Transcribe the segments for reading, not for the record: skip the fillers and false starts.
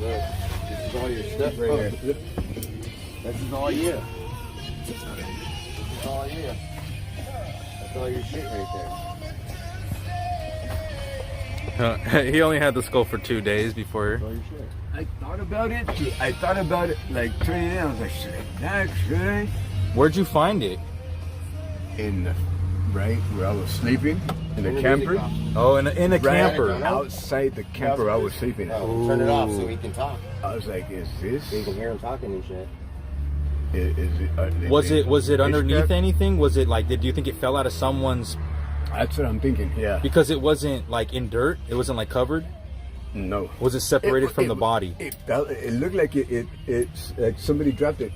Look, this is all your stuff right here. This is all you. That's all you. That's all your shit right He only had the skull for 2 days before. there. All your shit. I thought about it like turning it in. I was like, should I? Where'd you find it? In the, right where I was sleeping in the camper. Oh, in a camper. Outside the camper I was sleeping at. Oh, turn it off so we can talk. I was like, is this? So you can hear him talking and shit. Was it underneath anything? Was it like? Do you think it fell out of someone's? That's what I'm thinking. Yeah. Because it wasn't like in dirt. It wasn't like covered. No. Was it separated from the body? It looked like it's like somebody dropped it.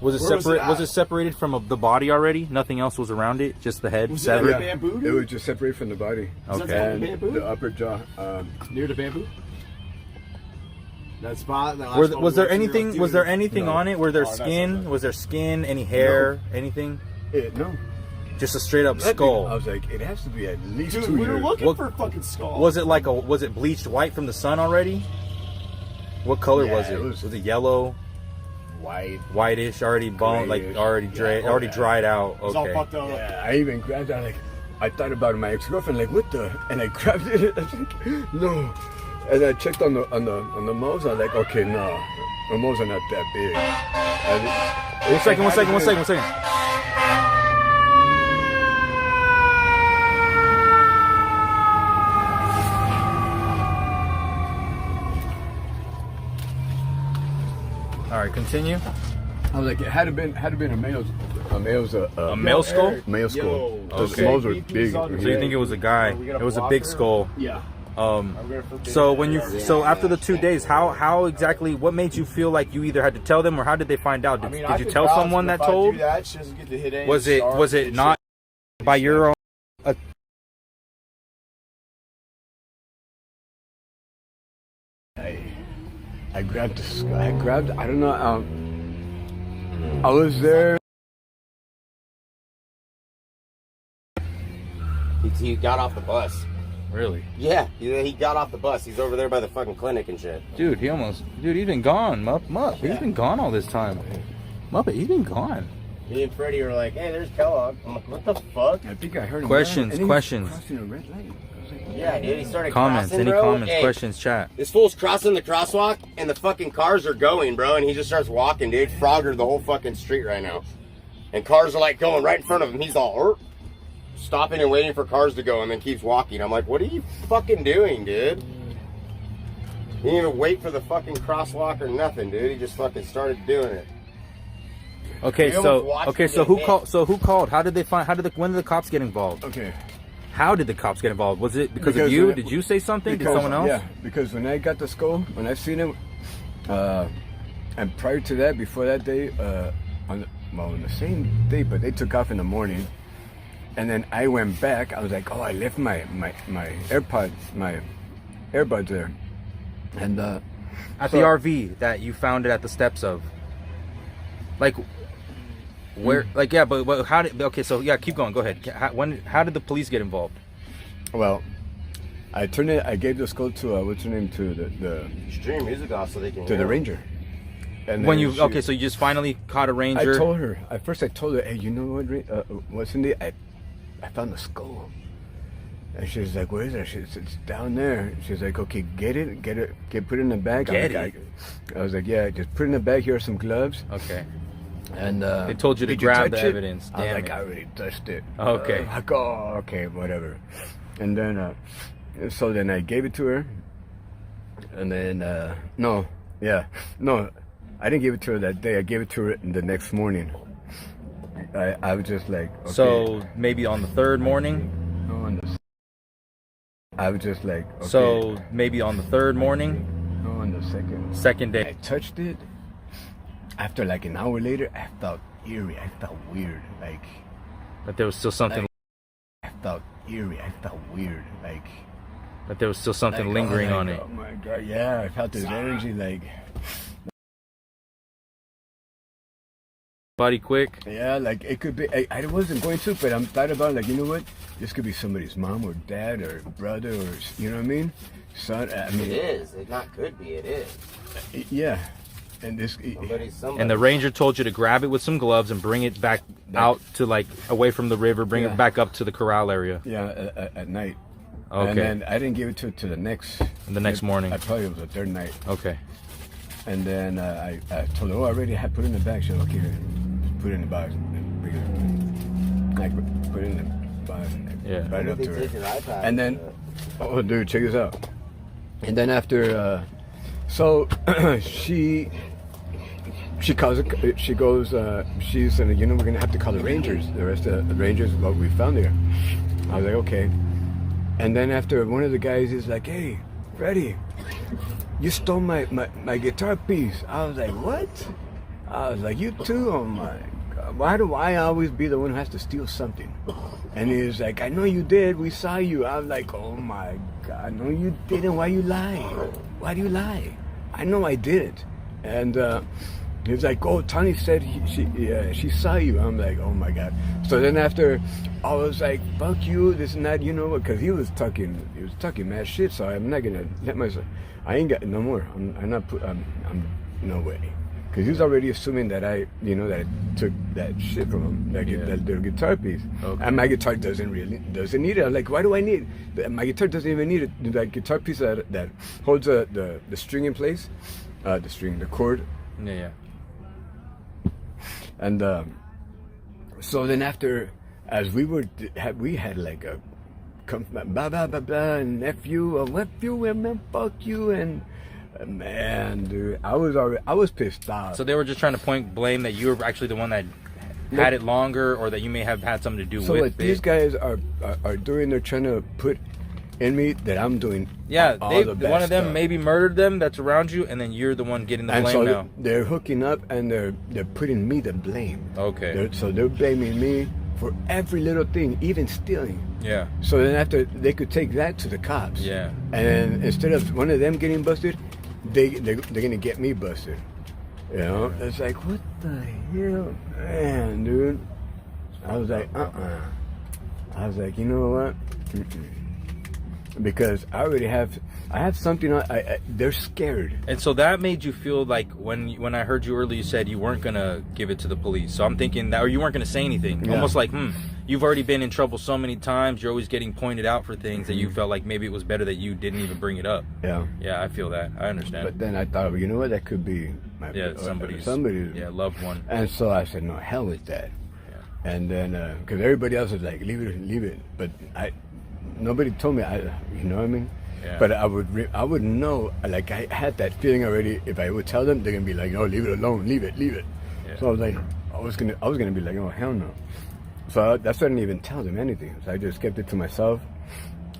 Was it separate? Was it separated from the body already? Nothing else was around it. Just the head Was severed. it like bamboo? It was just separated from the body. Okay. And Bamboo? the upper jaw. Near the bamboo. That spot. That last spot Was we there went to, anything? dude, Was there anything No. on it? Were there Oh, that's skin? something. Was there skin? Any hair? Anything? No. Just a straight up I skull. was like, it has to be at least Dude, 2 we were years. looking What- for a fucking skull. Was it like was it bleached white from the sun already? What color Yeah, was it? it Was was- it yellow, White. whitish, already bone, like Grayish. already Yeah, dried out? It was all Okay. fucked up. Yeah, I even grabbed it. Like, I thought about my ex-girlfriend. Like, what the? And I grabbed it. I was like, no. And I checked on the moles. I was like, okay, no, the moles are not that big. One second. All right, continue. I was like, it had to been a male skull? male skull. Yo, Those okay. moles were big. So you think it was a guy? It was a big skull. Yeah. So after the 2 days, how exactly? What made you feel like you either had to tell them, or how did they find out? Did you tell someone that told? Was it not by your own? I grabbed the skull. I don't know. I was there. He got off the bus. Really? Yeah, he got off the bus. He's over there by the fucking clinic and shit. Dude, he's been gone. Mupp. He's been gone all this time. Muppet, he's been gone. Me and Freddy were like, hey, there's Kellogg. I'm like, what the fuck? I think I heard him. Questions, and he was questions. crossing a red light. I was like, Yeah, dude, he started Comments, crossing, any bro. comments, Hey, questions, chat. This fool's crossing the crosswalk, and the fucking cars are going, bro, and he just starts walking, dude. Frogger the whole fucking street right now. And cars are, like, going right in front of him. He's all, stopping and waiting for cars to go, and then keeps walking. I'm like, what are you fucking doing, dude? He didn't even wait for the fucking crosswalk or nothing, dude. He just fucking started doing it. Okay, We almost watched him so get who hit. called? So who called? When did the cops get involved? okay. How did the cops get involved? Was it because of you? Did you say something? Did someone else? Yeah, because when I got the skull, when I seen it, and prior to that, before that day, on the same day, but they took off in the morning, and then I went back. I was like, oh, I left my earbuds there, and At the RV that you found it at the steps of. Like, where? Like, yeah, but how did? Okay, so yeah, keep going. Go ahead. How did the police get involved? well, I gave the skull to what's her name, to the Stream music off so they can to hear the him. ranger. And When then you so you just finally caught a I ranger. told her. At first, I told her, "Hey, you know what, Cindy? I found the skull." And she's like, "Where is it?" She said, "It's down there." She's like, "Okay, put it in the bag." I was like, "Yeah, just put it in the bag. Here are some gloves." Okay. And They told you to "Did grab touch the it?" evidence. I was Damn like, it. "I already touched it." Okay. Like, oh, okay, whatever. And then, so then I gave it to her. And then, no, I didn't give it to her that day. I gave it to her the next morning. I was just like, okay. So maybe on the third morning. No, on the, I was just like, okay. So maybe on the third morning. No, on the Second I day. touched it. After like an hour later, I felt eerie. I felt weird. Like, But there was still something. I felt eerie. I felt weird. Like, But there was still something like, lingering oh, on like, it. Oh my god! Yeah, I felt this energy. Like, buddy quick. Yeah, like it could be. I wasn't going to, but I'm thought about like, you know what? This could be somebody's mom or dad or brother or, you know what I mean? Son. I mean, it is. It not could be. It is. Yeah. And this. Somebody. And the ranger told you to grab it with some gloves and bring it back out to like away from the river. Bring it back up to the corral area. Yeah, at night. Okay. And then I didn't give it to the next. Morning. I probably was the third night. Okay. And then I told her, I already had put it in the bag. She said, okay, just put it in the box and bring it. Like, put it in the box and right up to her. And then, oh, dude, check this out. And then after, so she calls it, she goes, she said, you know, we're going to have to call the Rangers. The rest of the Rangers, what we found there. I was like, okay. And then after, one of the guys is like, hey, Freddy, you stole my guitar piece. I was like, what? I was like, you too? Oh my God. Why do I always be the one who has to steal something? And he was like, I know you did. We saw you. I was like, oh my God. No, you didn't. Why you lie? Why do you lie? I know I did it. And he was like, oh, Tony said she saw you. I'm like, oh my God. So then after, I was like, fuck you, this and that, you know what? Because he was talking mad shit. So I'm not gonna let myself. I ain't got no more. I'm no way. Because he was already assuming that I took that shit from him, that little guitar piece. Okay. And my guitar doesn't need it. I'm like, why do I need it? My guitar doesn't even need it. That guitar piece that holds the string in place, the chord. Yeah. And so then after, as we had like a blah blah blah blah, and F you, and man, fuck you, and man, dude, I was pissed off. So they were just trying to blame that you were actually the one that had it longer, or that you may have had something to do with it. So what these guys are doing, they're trying to put in me that I'm doing. Yeah, all the best one of them stuff. maybe murdered them. That's around you, and then you're the one getting the blame so now. They're hooking up and they're putting me the blame. Okay. So they're blaming me for every little thing, even stealing. Yeah. So then after, they could take that to the cops. Yeah. And instead of one of them getting busted, they're gonna get me busted. You know? It's like, what the hell, man, dude? I was like, I was like, you know what? Because I have something. They're scared. And so that made you feel like when I heard you earlier, you said you weren't gonna give it to the police. So I'm thinking that, or you weren't gonna say anything. Yeah. Almost like, you've already been in trouble so many times. You're always getting pointed out for things that you felt like maybe it was better that you didn't even bring it up. Yeah. Yeah, I feel that. I understand. But then I thought, you know what? That could be somebody's loved one. And so I said, no, hell with that. Yeah. And then because everybody else was like, leave it. But nobody told me. You know what I mean? Yeah. But I would know. Like, I had that feeling already. If I would tell them, they're gonna be like, "No, leave it alone, leave it." Yeah. So I was like, I was gonna be like, "Oh, hell no." So that's why I didn't even tell them anything. So I just kept it to myself.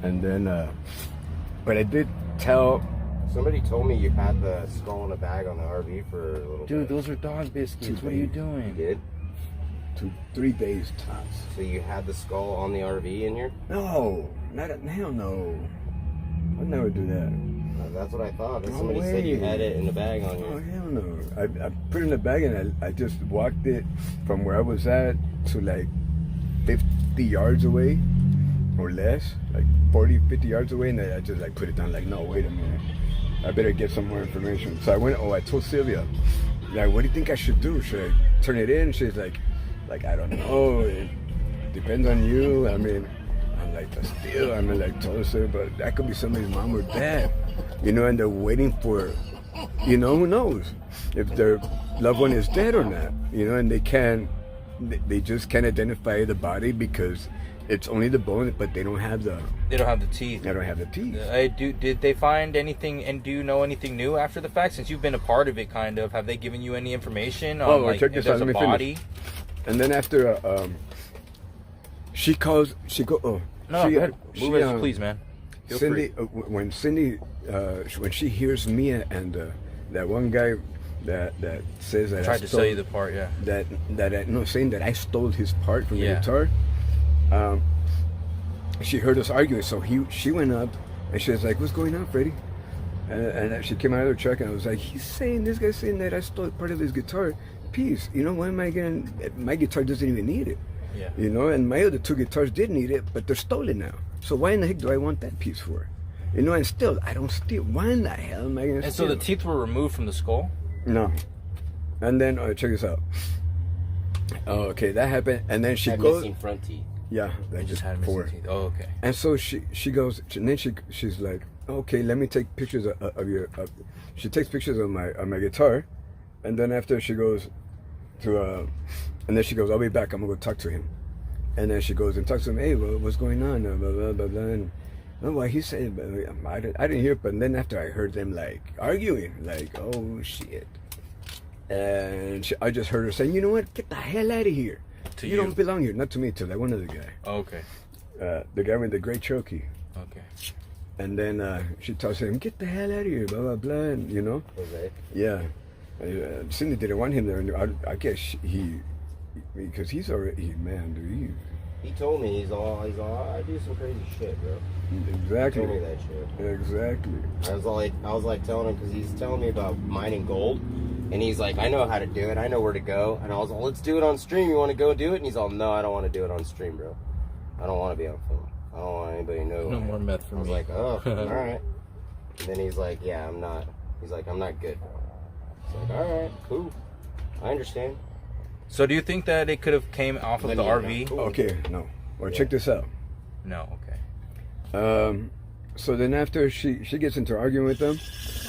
And then, but I did tell. Somebody told me you had the skull in a bag on the RV for a little bit. Dude, those are dog biscuits. What are you doing? You did? 3 days tops. So you had the skull on the RV in here? No, hell no. I'd never do that. That's what I thought. Somebody said you had it in the bag on you. Oh, hell no. I put it in the bag and I just walked it from where I was at to like 50 yards away or less, like 40, 50 yards away, and then I just like put it down like, no, wait a minute. I better get some more information. So I told Sylvia, like, what do you think I should do? Should I turn it in? She's like, I don't know. It depends on you. I mean, I'm like, but still, I mean, like, told her, but that could be somebody's mom or dad, you know, and they're waiting for, you know, who knows if their loved one is dead or not, you know, and they just can't identify the body because it's only the bone, but they don't have the teeth. They don't have the teeth. Did they find anything, and do you know anything new after the fact? Since you've been a part of it, kind of, have they given you any information on, like, check if this out. there's a body? And then after, go ahead. Please, man. Feel Cindy, free. When she hears me and that one guy that says that tried to sell you the part, yeah. Saying that I stole his part from the guitar. She heard us arguing, so she went up and she was like, "What's going on, Freddy?" And she came out of her truck and I was like, this guy's saying that I stole part of his guitar. piece. You know, why am I getting, my guitar doesn't even need it. Yeah. You know, and my other 2 guitars did need it, but they're stolen now. So why in the heck do I want that piece for? You know, and still, I don't steal. Why in the hell am I going to steal? And so the teeth were removed from the skull? No. And then, check this out. Oh, okay, that happened. And then she Had goes. missing front teeth. Yeah, I just had missing teeth. Oh, okay. And so she goes, and then she's like, okay, let me take pictures of your. She takes pictures of my guitar, and then after she goes to, and then she goes, I'll be back. I'm gonna go talk to him. And then she goes and talks to him. Hey, what's going on? Blah blah blah blah. And, oh, well, he said, I didn't hear it, but then after I heard them like arguing, like, oh shit. And I just heard her saying, you know what? Get the hell out of here. You don't belong here. Not to me, to that one other guy. Oh, okay. The guy with the gray Cherokee. Okay. And then she tells him, get the hell out of here, blah, blah, blah, and, you know? Jose. Yeah. Cindy didn't want him there. And I guess because he's already, man, dude, He told me he's all I do some crazy shit, bro. exactly. He told me that shit. Exactly. I was like telling him, because he's telling me about mining gold, and he's like, I know how to do it, I know where to go, and I was like, let's do it on stream. You want to go do it? And he's all, no, I don't want to do it on stream, bro. I don't want to be on film. I don't want anybody to know. No more meth for me. I was like, oh, all right. And then he's like, yeah, I'm not. He's like, I'm not good, bro. It's like, all right, cool. I understand. So do you think that it could have came off of the RV? Cool. Okay, no. Well, check this out. No, okay. So then after she gets into arguing with them,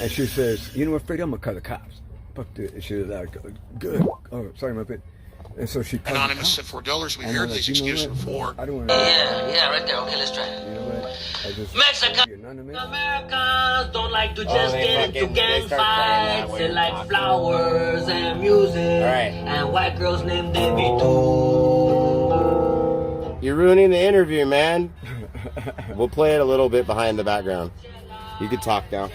and she says, you know what, Freddy, I'm going to call the cops. Fuck this. She's like, good. Oh, sorry, my bit. And so she calls Anonymous at $4. We heard these excuses before. I don't want to. Yeah, right there. Okay, let's try it. You know what? I just. Mexican Anonymous. Americans don't like to just they get into fucking- gang they start playing that fights. when They you're like talking. flowers and music. Right. And white girls named Debbie too. You're ruining the interview, man. We'll play it a little bit behind the background. You could talk now.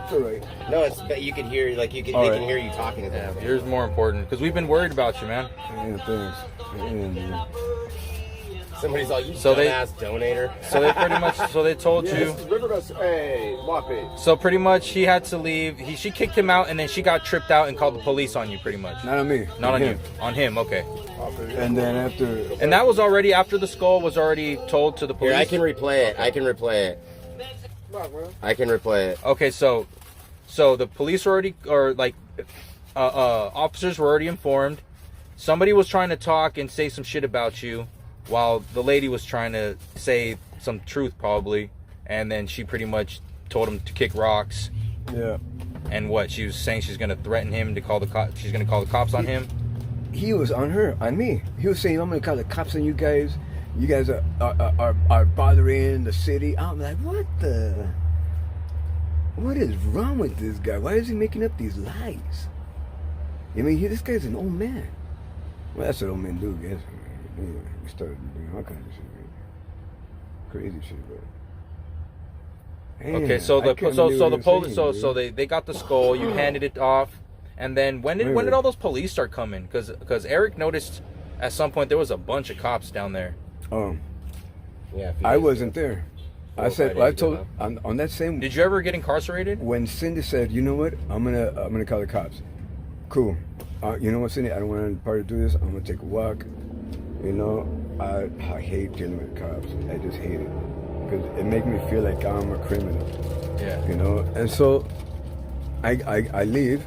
It's all right. No, it's but you can hear they can hear you talking to them. Yours more important because we've been worried about you, man. Yeah, thanks. Yeah, man. Somebody's all, you So they- dumbass donator. So they pretty much, so they told you. Hey, Wapi. So pretty much he had to leave. She kicked him out, and then she got tripped out and called the police on you, pretty much. Not on me. Not on him. you, on him. Okay. And then after. And that was already after the skull was already told to the police. Here, I can replay it. I can replay it. Okay, so the police were already, or like, officers were already informed. Somebody was trying to talk and say some shit about you, while the lady was trying to say some truth probably, and then she pretty much told him to kick rocks. Yeah. And what she was saying, she's gonna threaten him to call the cops. She's gonna call the cops on him. He was on her, on me. He was saying, I'm going to call the cops on you guys. You guys are bothering the city. I'm like, what is wrong with this guy? Why is he making up these lies? I mean, this guy's an old man. Well, that's what old men do, I guess. We started doing all kinds of shit, man. Crazy shit, but. Okay, so the police, so they got the skull. You handed it off, and then when did all those police start coming? Because Eric noticed at some point there was a bunch of cops down there. Yeah. I wasn't there. I said, I told ago. on that same. Did you ever get incarcerated? When Cindy said, you know what, I'm gonna call the cops. Cool. You know what, Cindy, I don't want any part to do this. I'm gonna take a walk. You know, I hate dealing with cops. I just hate it because it makes me feel like I'm a criminal. Yeah. You know, and so I leave,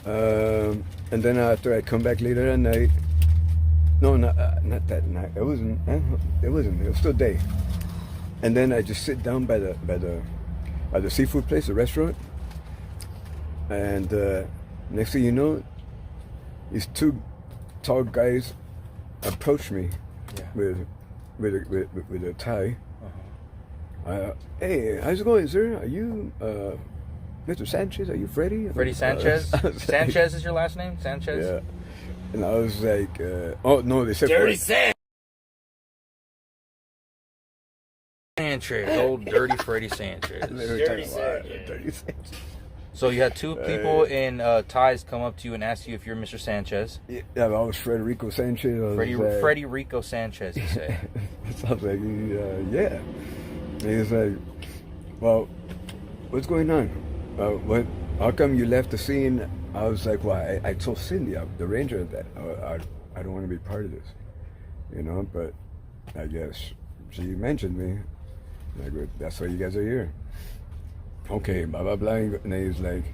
and then after I come back later at night. No, not that night. It wasn't. It was still day. And then I just sit down by the seafood place, the restaurant. And next thing you know, these 2 tall guys approach me with a tie. Hey, how's it going, sir? Are you Mr. Sanchez? Are you Freddy? Freddie Sanchez. Sanchez is your last name? Sanchez. Yeah. And I was like, oh no, they said Dirty Freddy. Sanchez, old dirty Freddie Sanchez. They were Dirty talking about Sanchez. Dirty Sanchez. So you had 2 people in ties come up to you and ask you if you're Mr. Sanchez. Yeah, I was Frederico Sanchez. I was like, Freddie Rico Sanchez, you say. So I was like, yeah. And he was like, well, what's going on? How come you left the scene I was like, well, I told Cindy, the ranger, that I don't want to be part of this, you know. But I guess she mentioned me. Like, that's why you guys are here. Okay, blah blah blah. And he's like,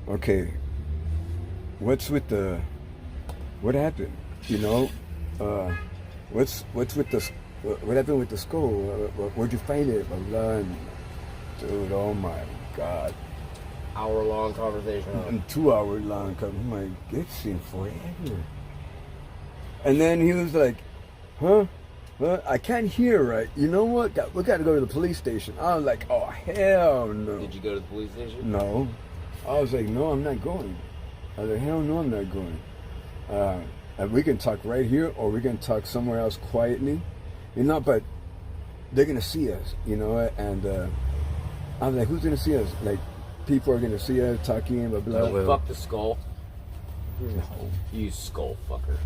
okay, what's with the? What happened? You know, what's with the? What happened with the skull? Where'd you find it? Blah blah. And, dude, oh my God. Hour-long conversation. And 2 hour long. I'm like, it seemed forever. And then he was like, huh? I can't hear right. You know what? We got to go to the police station. I was like, oh, hell no. Did you go to the police station? No. I was like, no, I'm not going. I was like, hell no, I'm not going. And we can talk right here, or we can talk somewhere else quietly. You know, but they're going to see us, you know. And I was like, who's going to see us? Like, people are going to see us talking, blah, blah, blah. Fuck the skull. No. You skull fucker.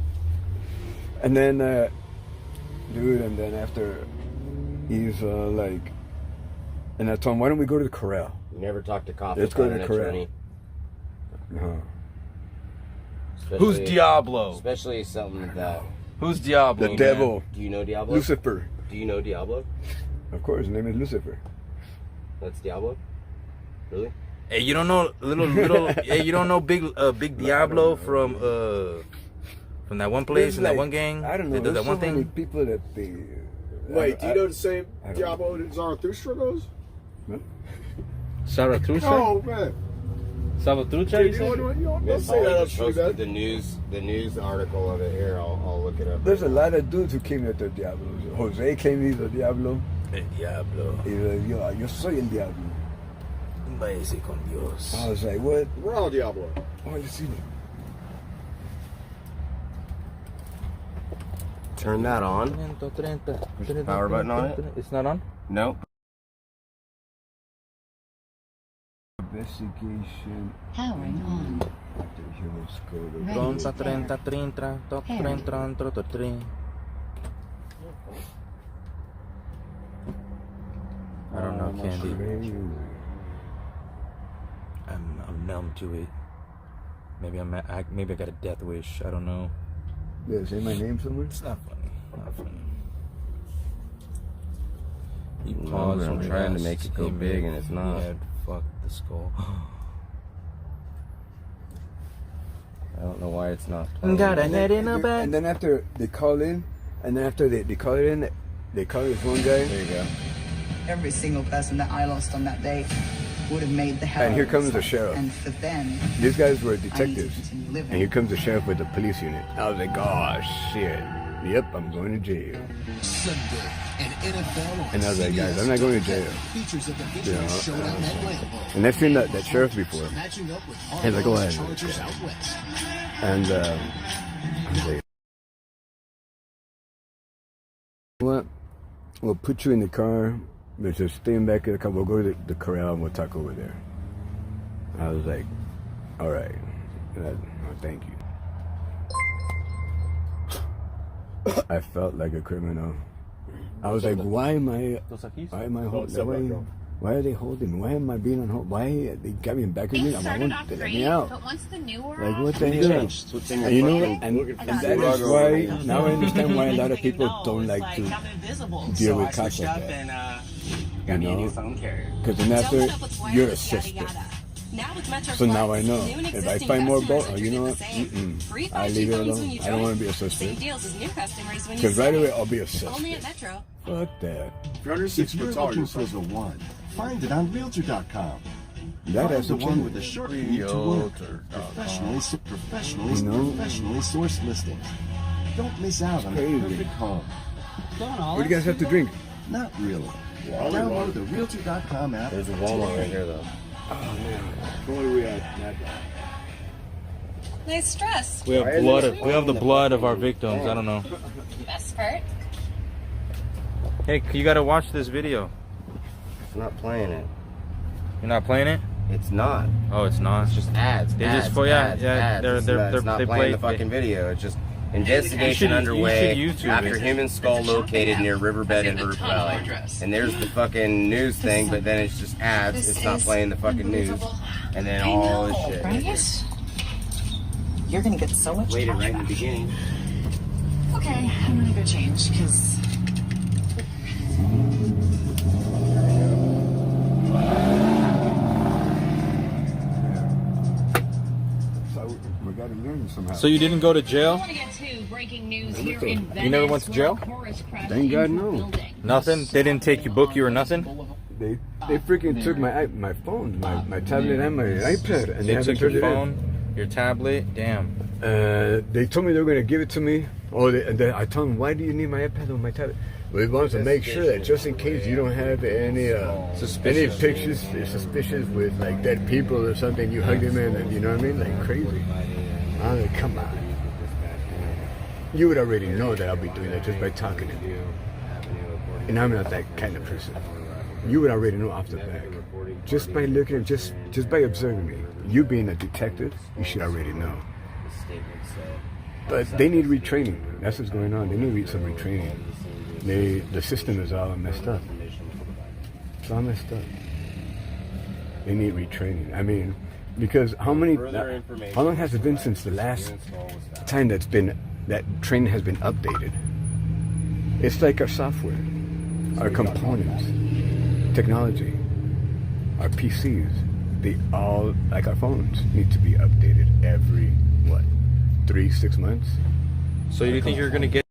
And then, dude, and then after, he's like, and I told him, why don't we go to the corral? You never talk to cops. Let's go to the an corral. attorney. No. Who's Diablo? Especially something that... Who's Diablo? The devil. Do you know Diablo? Lucifer. Do you know Diablo? Of course, his name is Lucifer. That's Diablo? Really? Hey, you don't know hey, you don't know Big Diablo from that one place and that one gang? I don't know. That does There's that one so many thing? people that they... Wait, do you know the same I don't Diablo that Zarathustra knows? Zarathustra? Oh, man. Salvatrucha, you You said? don't say that. That's true, Posted man. the news article of it here. I'll look it up. There's a lot of dudes who came at the Diablo. Jose came, he's a Diablo. El Diablo. He's like, yo soy el Diablo. Váyase con Dios. I was like, what? We're all Diablo. Oh, you see me? Turn that on. Power button on it? It's not on? Nope. Investigation. Powering on. After heroes go to... Ready. Pronta 30, I don't know, Candy. I'm numb to it. Maybe maybe I got a death wish. I don't know. Yeah, say my name somewhere? It's not funny. Not funny. You No, paused I'm when trying to asked make it go him big if and it's he not. had fucked the skull. I don't know why it's not playing. Got a head in a And bag. then after they call in, and then after they call it in, they call this one guy. There you go. Every single person that I lost on that day would have made the hell. And here of comes the themselves. sheriff. And for them, These guys were I need to detectives. continue living. And here comes the sheriff with the police unit. I was like, oh shit. Yep, I'm going to jail. Sunday, an NFL And I was like, guys, I'm not going to jail. features of the You Midwest know, Showdown at Lambeau. and I've seen that sheriff before. Matching up with He's like, go ahead. Chargers out west. And I was like, what? We'll put you in the car. But just stay in back of the car. We'll go to the corral and we'll talk over there. I was like, all right. Oh, thank you. I felt like a criminal. I was like, why am I holding? Why are they holding me? Why am I being on hold? Why they got me in back of me? I want to let me out. But once the new world, Like, what the hell? And you know what? And that is why, now I understand why a lot of people don't like to deal with cops like that. You know? Because then after, you're a suspect. So now I know. If I find more boat, you know what? I leave it alone. I don't want to be a suspect. Because right away, I'll be a suspect. Fuck that. If you're under 6 foot tall, you're supposed to one. Find it on Realtor.com. That has the to one change. with the short commute to work. Professionally sourced listings. Don't miss out on the Crazy. perfect home. What do you guys have to drink? Not really. Download the Realtor.com app. There's a Walmart right here, though. Oh, man. Where are we at? nice dress. We have the blood of our victims. I don't know. Best part. Hey, you gotta watch this video. It's not playing it. You're not playing it? It's not. Oh, it's not. It's just ads. They ads, just- yeah, ads, yeah, ads. they're- It's they're- not they playing the play- fucking video. It's just Investigation You underway should YouTube after it. human skull located near Riverbed and Roof Valley. And there's the fucking news thing, but then it's just ads. It's not playing the fucking news. And then all this shit. Right? You're gonna get so much Waited cash right in the back. beginning. Okay, I'm gonna go change because So we gotta learn somehow. So you didn't go to jail? want to get to breaking news here in Venice. You never went to jail? Thank God, no. Nothing? They didn't take you, book you, or nothing? They freaking took my phone, my tablet, and my iPad, and They haven't took your turned it in. phone, your tablet? Damn. They told me they were going to give it to me. I told them, why do you need my iPad or my tablet? We want to make sure that just in case you don't have any pictures suspicious with like dead people or something, you hug them in, and you know what I mean, like crazy. I'm like, come on. You would already know that I'll be doing that just by talking to you. And I'm not that kind of person. You would already know off the back. Just by looking at, just by observing me. You being a detective, you should already know. But they need retraining. That's what's going on. They need some retraining. The system is all messed up. It's all messed up. They need retraining. I mean, because how long has it been since the last time that training has been updated? It's like our software, our components, technology, our PCs. They all, like our phones, need to be updated every 3-6 months. So you think you're going to get